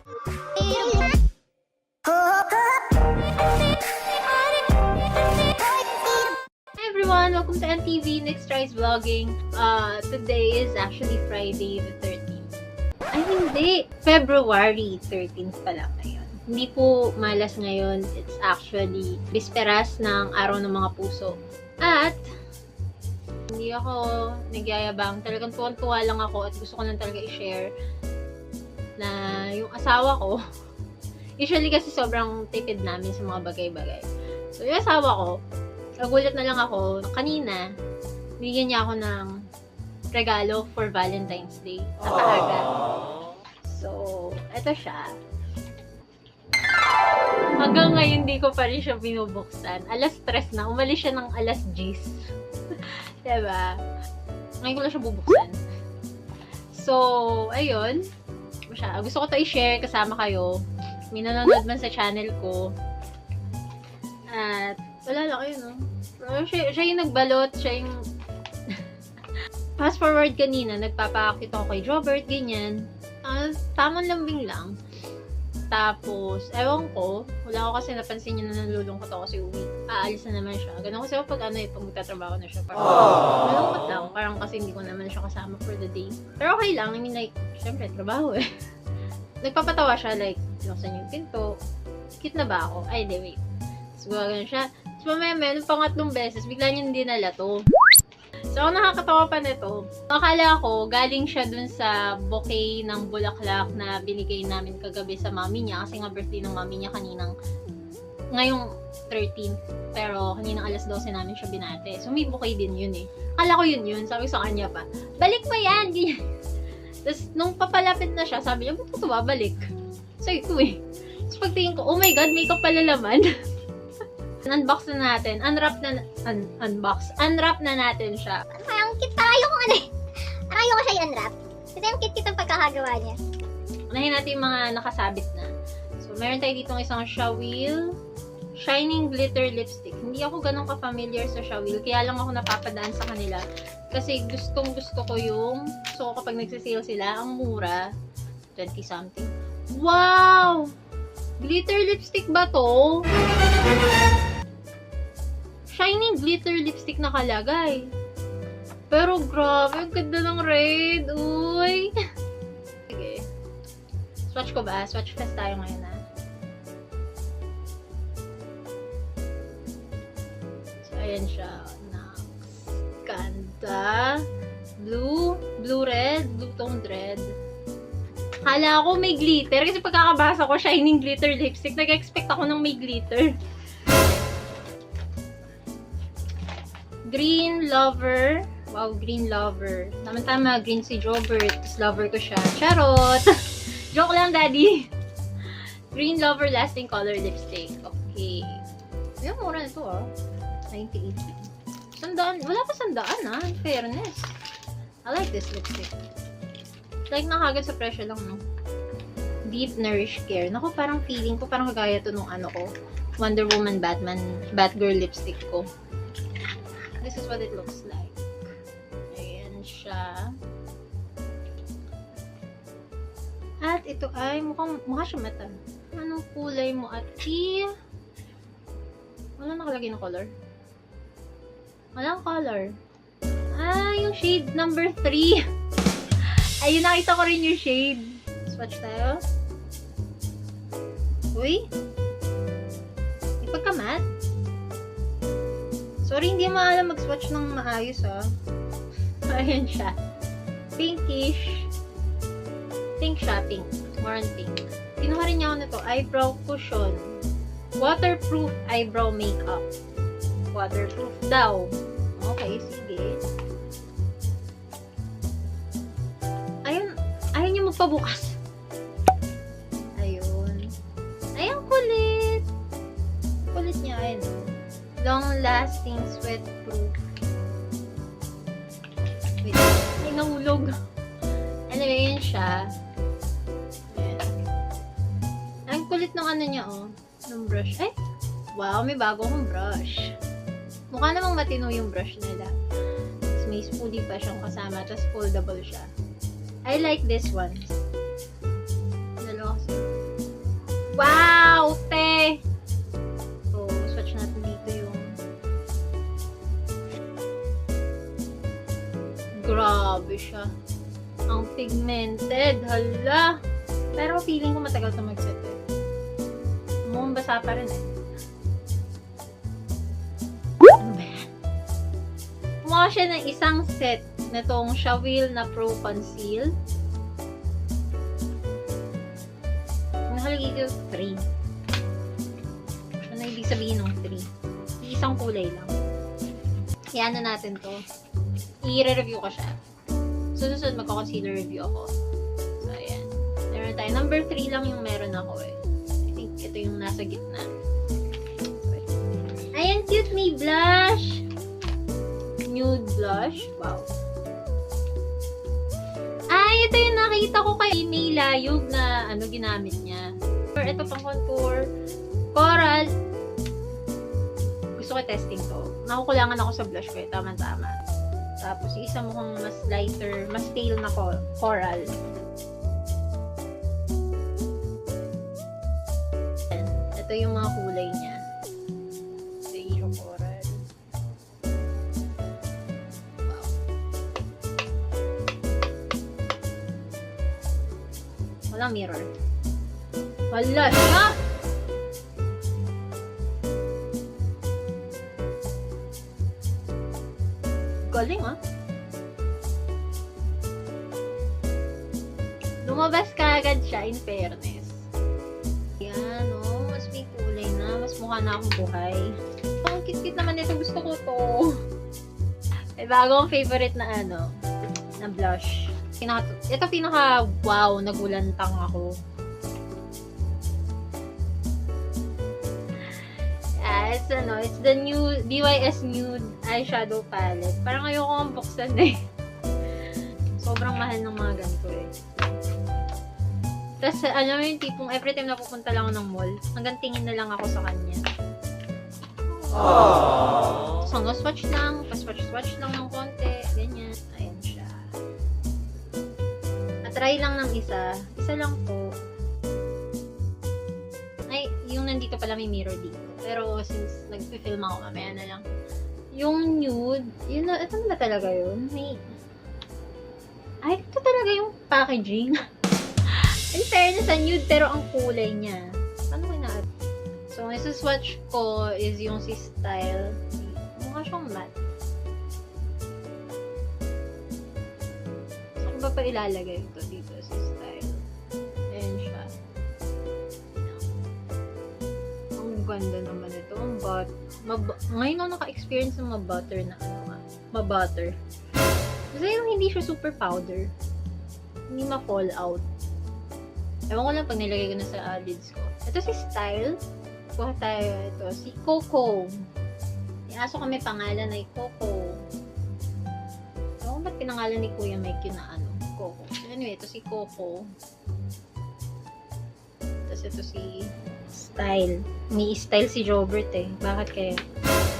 Everyone, welcome to NTV Next Tries Vlogging. Today is actually Friday the 13th. Ay, hindi. February 13th pala ngayon. Hindi po malas ngayon. It's actually bisperas ng Araw ng Mga Puso. At hindi ako nagyayabang. Talagang tuwan-tuwa lang ako at gusto ko lang talaga i-share na yung asawa ko, usually kasi sobrang tipid namin sa mga bagay-bagay. So, yung asawa ko, nagulat na lang ako, kanina, bigyan niya ako ng regalo for Valentine's Day. Napaaga. So, eto siya. Hanggang ngayon, di ko pa rin siya binubuksan. Alas 3 na. Umalis siya ng alas 10. Diba? Ngayon ko lang siya bubuksan. So, ayun. Gusto ko to i-share kasama kayo. May nanonood man sa channel ko. At, wala lang kayo, no? Siya yung nagbalot, siya yung fast forward kanina, nagpapakit ako kay Jobert, ganyan. Tamang lambing lang. Tapos, ewan ko, wala ko kasi napansin niya na nalulungkot ako kasi uwi. Aalis na naman siya. Ganun kasi pag pag magtatrabaho na siya. Parang malungkot lang. Parang kasi hindi ko naman siya kasama for the day. Pero okay lang. I mean, like, syempre, trabaho eh. Nagpapatawa siya, like, binuksan yung pinto. Cute na ba ako? Ay, di, wait. So, gano'n siya. So, mamaya, nung pangatlong beses, bigla niya hindi nala to. So, ang nakakatawa pa nito, akala ko, galing siya dun sa bouquet ng bulaklak na binigay namin kagabi sa mami niya. Kasi nga birthday ng mami niya ngayong 13th. Pero, kaninang alas 12 namin siya binate. So, may bouquet din yun eh. Akala ko yun. Sabi sa kanya pa, balik pa yan! Tapos, nung papalapit na siya, sabi niya, ba't ko ito babalik? So, ito eh. So, pagtingin ko, oh my god, makeup pala laman. Unbox na natin. Unwrap na natin siya. Parang cute. Parang ayoko siya i-unwrap. Kasi yung cute ang pagkakagawa niya. Unahin natin yung mga nakasabit na. So, meron tayo ditong isang Shawill Shining Glitter Lipstick. Hindi ako ganun ka-familiar sa Shawill. Kaya lang ako napapadaan sa kanila. Kasi gustong gusto ko yung so kapag nagsisale sila, ang mura. 20 something. Wow! Glitter lipstick ba to? Shining glitter lipstick nakalagay. Pero grabe, ang ganda ng red. Uy! Sige. Swatch ko ba? Swatch fest tayo ngayon ha. So, ayan siya. Next. Ganda. Blue red, blue toned red. Akala ko may glitter. Kasi pagkakabasa ko, shining glitter lipstick. Nag-expect ako ng may glitter. Green Lover. Wow, Green Lover. Tama-tama, green si Jobert. Tapos lover ko siya. Charot! Joke lang, daddy. Green Lover Lasting Color Lipstick. Okay. Yung mura na ito, oh. 98. Sandaan. Wala pa sandaan, ha? In fairness. I like this lipstick. Like, nakagad sa presyo lang, no? Deep Nourish Care. Naku, parang feeling ko, parang kagaya to nung ano ko. Wonder Woman, Batgirl lipstick ko. This is what it looks like. Ayan siya. At ito ay mukha siya mata. Anong kulay mo, ati? Wala nakalagay na color. Walang color. Ah, yung shade number 3. Ayun, nakita ko rin yung shade. Swatch tayo. Uy. Ipagkamat. Sorry, hindi maalam mag-swatch ng maayos, ha. Ayan siya. Pinkish. Pink siya, pink. More on pink. Kinuha rin niya ako nito. Eyebrow cushion. Waterproof eyebrow makeup. Waterproof daw. Okay, sige. Ayun niya magpabukas. Ayun. Ayun, kulit. Kulit niya, ayun. Long-lasting sweat-proof. Wait, ay nahulog. Anyway, yun siya. Ayan. Ang kulit ng ano niya, oh. Ng brush. Ay! Wow, may bago akong brush. Mukha namang matino yung brush nila. Tapos may spoolie pa siyang kasama. Tapos foldable siya. I like this one. Dalawa kasi. siya. Ang pigmented. Hala! Pero feeling ko matagal ito mag-set eh. Mukhang basa pa rin eh. Ano ba yan? Kumuha siya ng isang set na itong Shawill na Pro Conceal. Nakalagay ko 3. Ano ibig sabihin ng 3? Isang kulay lang. Iyan na natin to. I-review ko siya. Susunod magko-concealer review ako. So, ayan. Meron tayo. Number 3 lang yung meron ako eh. I think ito yung nasa gitna. Ayan, cute! May blush! Nude blush. Wow. Ay, ito yung nakita ko kay may layog na ano ginamit niya. Ito pang contour. Coral. Gusto ko testing to. Nakukulangan ako sa blush ko eh. Tama-tama. Tapos, isa mukhang mas lighter, mas pale na coral. Ito yung mga kulay niya. Ito yung coral. Wow. Walang mirror. Wala siya! Galing ah. Lumabas ka agad siya, in fairness. Yan, oh. Mas may kulay na. Mas mukha na akong buhay. Ang cute-cute naman ito. Gusto ko to. May bagong favorite na ano, na blush. Ito pinaka wow, nagulantang ako. It's ano, it's the new BYS Nude eyeshadow palette. Parang ayoko ang buksan eh. Sobrang mahal ng mga ganito eh. Tapos, alam mo yung tipong every time na pupunta lang ako ng mall, hanggang tingin na lang ako sa kanya. Aww. So, swatch lang, pa-swatch lang ng konti, ganyan. Ayan siya. Try lang ng isa. Isa lang po. Ay, yung nandito pala may mirror dito. Pero since nag-film ako, mamaya na lang. Yung nude, yun na, ito na ba talaga yun? May... Ay, ito talaga yung packaging. In fairness, sa nude, pero ang kulay niya. Paano ko na? So, ang isa-swatch ko is yung si Style. Mukha siyang matte. Saan ba pa ilalagay ito dito si Style? Ayan siya. Ang ganda naman ito. Ngayon ako naka-experience ng ma-butter na ano nga. Ma-butter. Kasi yung hindi siya super powder. Hindi ma-fall out. Ewan ko lang pag nilagay ko na sa lids ko. Ito si Style. Kuha tayo ito. Si Coco. Yung aso kami pangalan ay Coco. Ewan ko ba't pinangalan ni Kuya Mike yun na ano. Coco. Anyway, ito si Coco. Tapos ito si Style. May style si Jobert eh. Bakit kaya?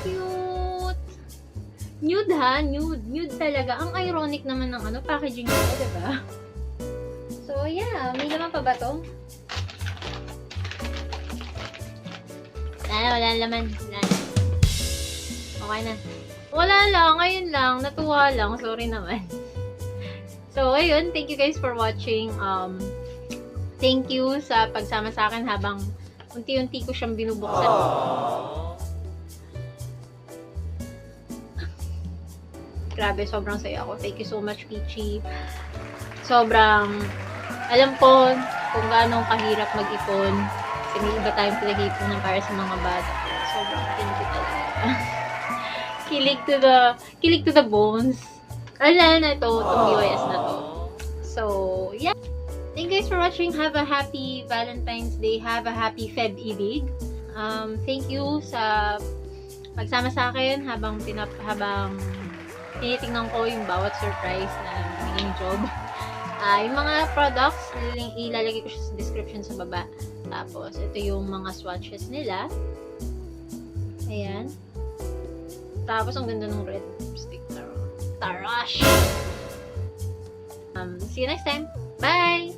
Cute! Nude ha? Nude. Nude talaga. Ang ironic naman ng ano, packaging nito, diba? So, yeah. May laman pa ba to? Wala laman. Wala. Okay na. Wala lang. Ngayon lang. Natuwa lang. Sorry naman. So, ayun. Thank you guys for watching. Thank you sa pagsama sa akin habang unti-unti ko siyang binubuksan. Grabe, sobrang saya ako. Thank you so much, Peachy. Sobrang, alam ko kung gaano kahirap mag-ipon. Kasi may iba tayong pinag-ipunan para sa mga bata. Sobrang thank you talaga. Kilig to the bones. Alam na ito, itong BYS na to. So, yeah. Thank you guys for watching. Have a happy Valentine's Day. Have a happy Feb Ibig. Thank you sa pagsama sa akin habang tinitingnan ko yung bawat surprise na naging job. Yung mga products, ilalagay ko siya sa description sa baba. Tapos, ito yung mga swatches nila. Ayan. Tapos, ang ganda ng red lipstick. Tarash! See you next time. Bye!